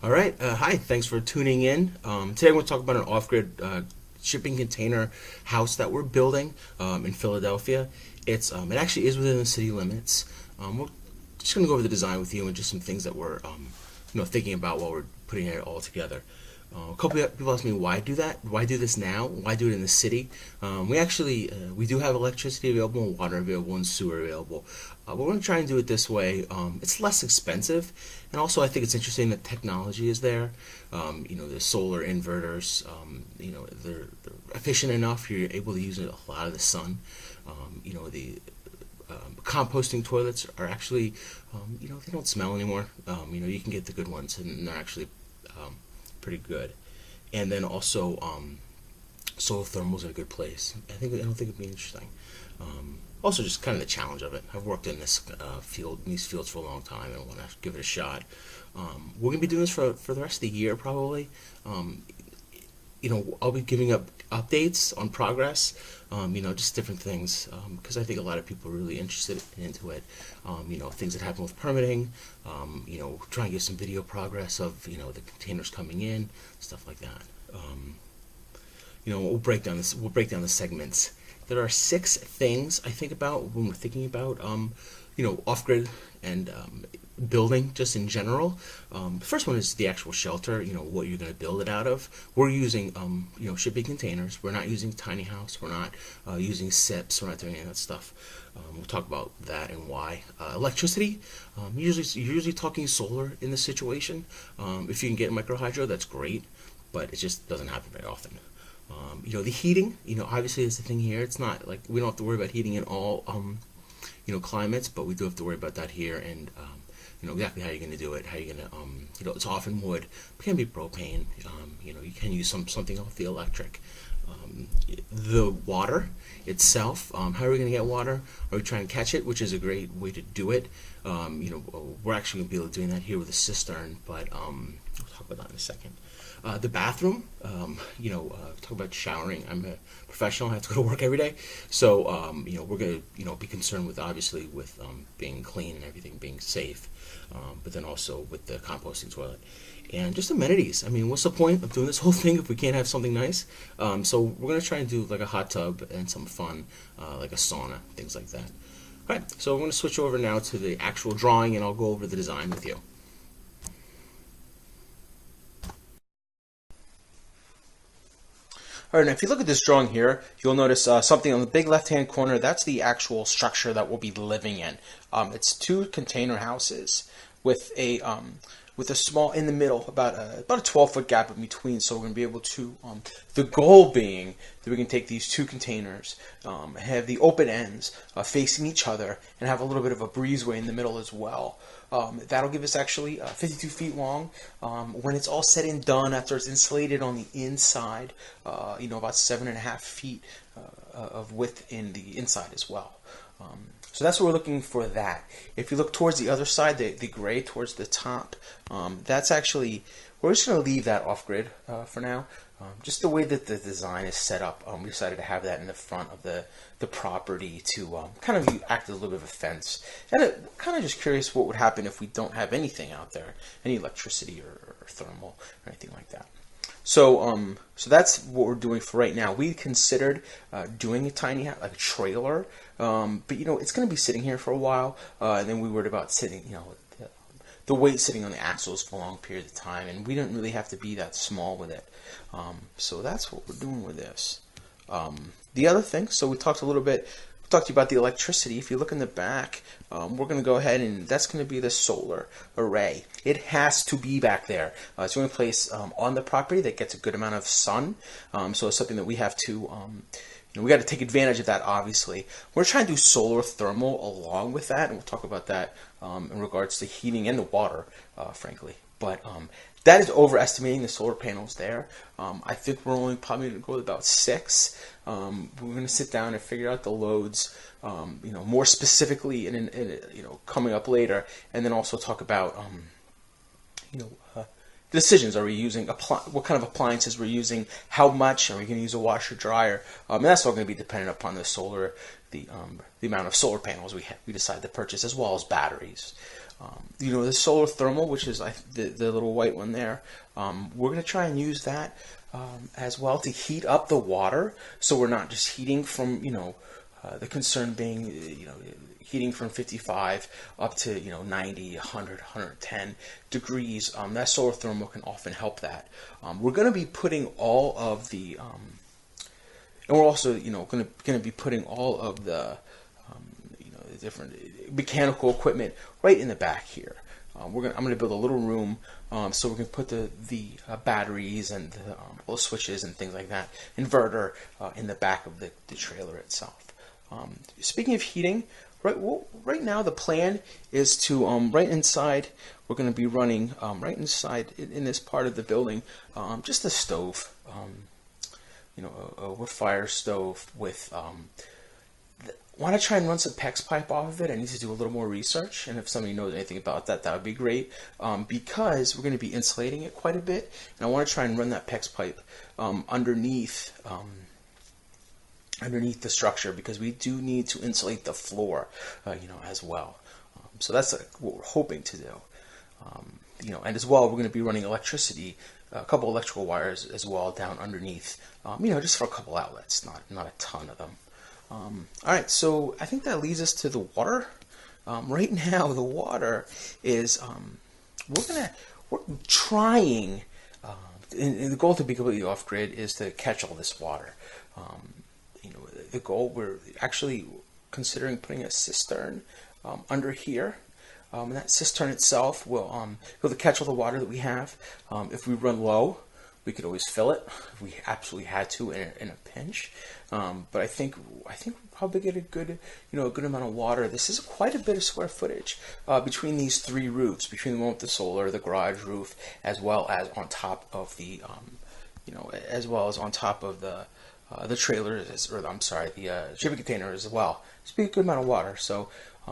All right. Hi. Thanks for tuning in. Today we're going to talk about an off-grid shipping container house that we're building in Philadelphia. It actually is within the city limits. We're just going to go over the design with you and just some things that we're thinking about while we're putting it all together. A couple of people ask me why do that? Why do this now? Why do it in the city? We do have electricity available, and water available, and sewer available. But we're going to try and do it this way. It's less expensive, and also I think it's interesting that technology is there. The solar inverters. They're efficient enough. You're able to use a lot of the sun. The composting toilets are actually, they don't smell anymore. You can get the good ones, and they're actually pretty good. And then also solar thermal's in a good place. I don't think it'd be interesting. Also, just kind of the challenge of it. I've worked in this these fields for a long time, and I want to give it a shot. We're gonna be doing this for the rest of the year, probably. I'll be giving up updates on progress. Just different things, because I think a lot of people are really interested into it. Things that happen with permitting. Try and get some video progress of the containers coming in, stuff like that. We'll break down this. We'll break down the segments. There are 6 things I think about when we're thinking about off-grid and building just in general. The first one is the actual shelter, what you're going to build it out of. We're using shipping containers. We're not using tiny house. We're not using SIPs. We're not doing any of that stuff. We'll talk about that and why. Electricity, you're usually talking solar in this situation. If you can get micro hydro, that's great, but it just doesn't happen very often. The heating, obviously is the thing here. It's not like we don't have to worry about heating in all climates, but we do have to worry about that here, and exactly how you're going to do it, how you're going to, it's often wood, it can be propane, you can use something off the electric. The water itself, how are we going to get water? Are we trying to catch it, which is a great way to do it? We're actually going to be able to doing that here with a cistern, but we'll talk about that in a second. The bathroom, talk about showering. I'm a professional. I have to go to work every day. So, we're going to, be concerned with, obviously, with being clean and everything being safe, but then also with the composting toilet. And just amenities. I mean, what's the point of doing this whole thing if we can't have something nice? So we're going to try and do like a hot tub and some fun, like a sauna, things like that. All right, so we're going to switch over now to the actual drawing, and I'll go over the design with you. All right, now if you look at this drawing here, you'll notice something on the big left-hand corner. That's the actual structure that we'll be living in. It's 2 container houses with a small in the middle, about a 12-foot gap in between. So we're going to be able to. The goal being that we can take these 2 containers, have the open ends facing each other, and have a little bit of a breezeway in the middle as well. That'll give us actually 52 feet long. When it's all said and done, after it's insulated on the inside, about 7.5 feet of width in the inside as well. So that's what we're looking for that. If you look towards the other side, the gray towards the top, that's actually, we're just going to leave that off-grid for now. Just the way that the design is set up, we decided to have that in the front of the property to kind of act as a little bit of a fence. And kind of just curious what would happen if we don't have anything out there, any electricity or thermal or anything like that. So that's what we're doing for right now. We considered doing a tiny house, like a trailer, but it's going to be sitting here for a while, and then we worried about sitting, the weight sitting on the axles for a long period of time, and we didn't really have to be that small with it. So that's what we're doing with this. The other thing, so we talked to you about the electricity. If you look in the back, we're going to go ahead and that's going to be the solar array. It has to be back there. It's the only place on the property that gets a good amount of sun. So it's something that we have to, we got to take advantage of that, obviously. We're trying to do solar thermal along with that, and we'll talk about that in regards to heating and the water, frankly. But that is overestimating the solar panels there. I think we're only probably going to go with about 6. We're going to sit down and figure out the loads, more specifically, coming up later, and then also talk about, decisions. Are we using what kind of appliances we're using? How much are we going to use a washer dryer? And that's all going to be dependent upon the solar the amount of solar panels we decide to purchase, as well as batteries. The solar thermal, which is the little white one there, we're going to try and use that as well to heat up the water, so we're not just heating from, the concern being, heating from 55 up to 90, 100, 110 degrees. That solar thermal can often help that. We're going to be putting all of the and we're also going to be putting all of the the different mechanical equipment right in the back here. I'm going to build a little room so we can put the batteries and all the switches and things like that, inverter, in the back of the trailer itself. Speaking of heating, right now the plan is to right inside, we're going to be running right inside in this part of the building just a stove, a wood fire stove with want to try and run some PEX pipe off of it. I need to do a little more research, and if somebody knows anything about that, that would be great, because we're going to be insulating it quite a bit, and I want to try and run that PEX pipe underneath the structure, because we do need to insulate the floor, as well. So that's what we're hoping to do. And as well, we're going to be running electricity, a couple electrical wires as well down underneath, just for a couple outlets, not a ton of them. All right, so I think that leads us to the water. Right now, the water is we're trying, and the goal to be completely off grid is to catch all this water. The goal, we're actually considering putting a cistern under here. And that cistern itself will be able to catch all the water that we have. If we run low, we could always fill it if we absolutely had to in a pinch. But I think we'll probably get a good amount of water. This is quite a bit of square footage between these three roofs, between the one with the solar, the garage roof, as well as on top of the the trailers, or I'm sorry, the shipping container as well. It's be a good amount of water. So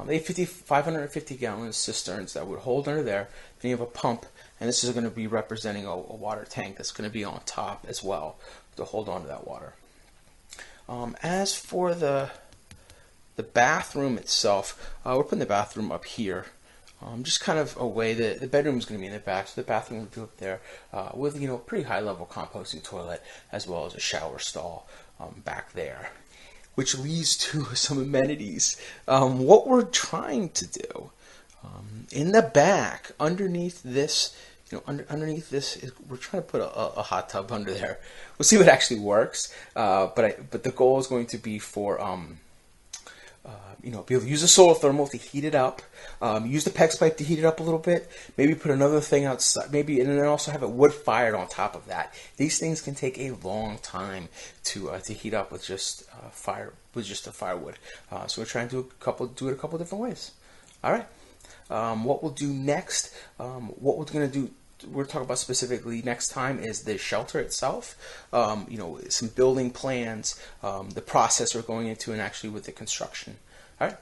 they have 550 gallon cisterns that would hold under there. Then you have a pump, and this is going to be representing a water tank that's going to be on top as well to hold on to that water. As for the bathroom itself, we're putting the bathroom up here, just kind of away. The bedroom is going to be in the back, so the bathroom will be up there with pretty high level composting toilet, as well as a shower stall back there, which leads to some amenities. What we're trying to do in the back, underneath this. Underneath this, we're trying to put a hot tub under there. We'll see what actually works. But the goal is going to be for be able to use the solar thermal to heat it up. Use the PEX pipe to heat it up a little bit. Maybe put another thing outside. And then also have it wood fired on top of that. These things can take a long time to heat up with just the firewood. So we're trying to do it a couple different ways. All right. What we'll do next, what we're going to do, we're talking about specifically next time, is the shelter itself. Some building plans, the process we're going into, and actually with the construction. All right.